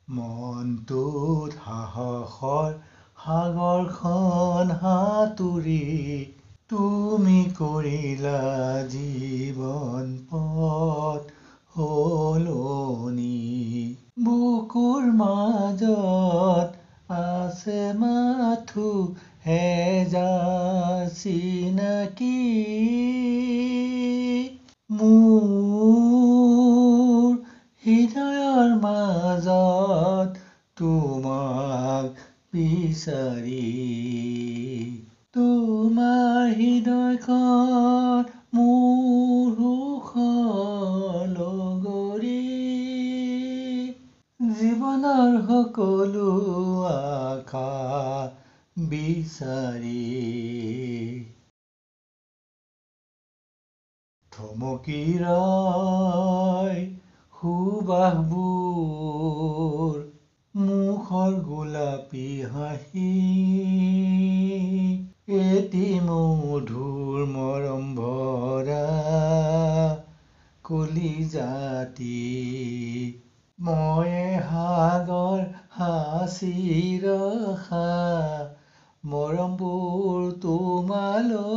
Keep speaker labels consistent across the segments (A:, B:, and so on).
A: মনটোত সাহসৰ সাগৰখন সাঁতুৰি তুমি কৰিলা জীৱন পথ সলনি। বুকুৰ মাজত আছে মাথো হেজাৰ চিনাকি, মোৰ হৃদয়ৰ মাজত তোমাক বিচাৰি। তোমাৰ হৃদয়খন মোৰ সুখৰ লগৰী, জীৱনৰ সকলো আশা বিচাৰি। থমকি ৰয় সুবাসবোৰ, মুখৰ গোলাপী হাঁহি, এটি মধুৰ মৰম ভৰা কলিজাতি। মই সাগৰ সাঁচি ৰখা মৰমবোৰ তোমালৈ,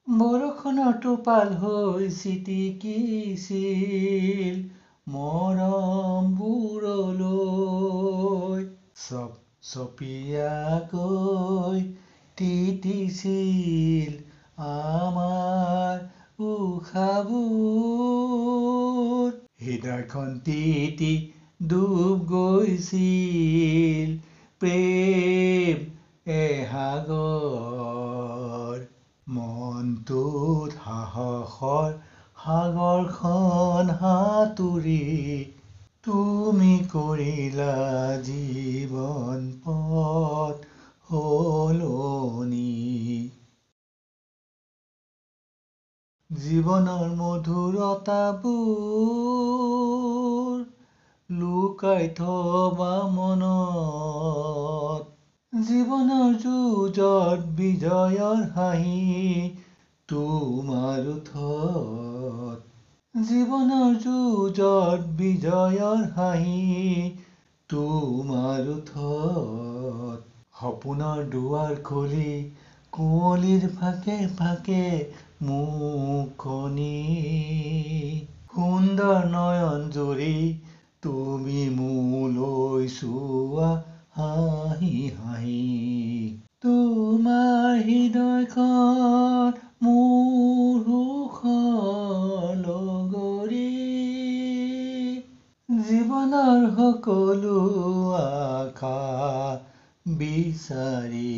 A: বৰষুণৰ টোপাল হৈ ছিটিকিছিল মৰমবোৰলৈ। চপচপীয়াকৈ তিতিছিল আমাৰ উশাহবোৰ, হৃদয়খন তিতি ডুব গৈছিল প্ৰেম সাগৰ। মনটোত সাহসৰ সাগৰখন সাঁতুৰি তুমি কৰিলা জীৱন পথ সলনি। জীৱনৰ মধুৰতাবোৰ লুকাই থবা মনত, জীৱনৰ যুঁজত বিজয়ৰ হাঁহি তোমাৰ ওঠত, জীৱনৰ যুঁজত বিজয়ৰ হাঁহি তোমাৰ ওঠত। সপোনৰ দুৱাৰ খুলি কুঁৱলীৰ ফাকে ফাকে মুখনি, সুন্দৰ নয়ন জুৰি তুমি মোলৈ চোৱা হাঁহি হাঁহি। তোমাৰ হৃদয়খন মোৰ সুখৰ লগৰী, জীৱনৰ সকলো আশা বিচাৰি।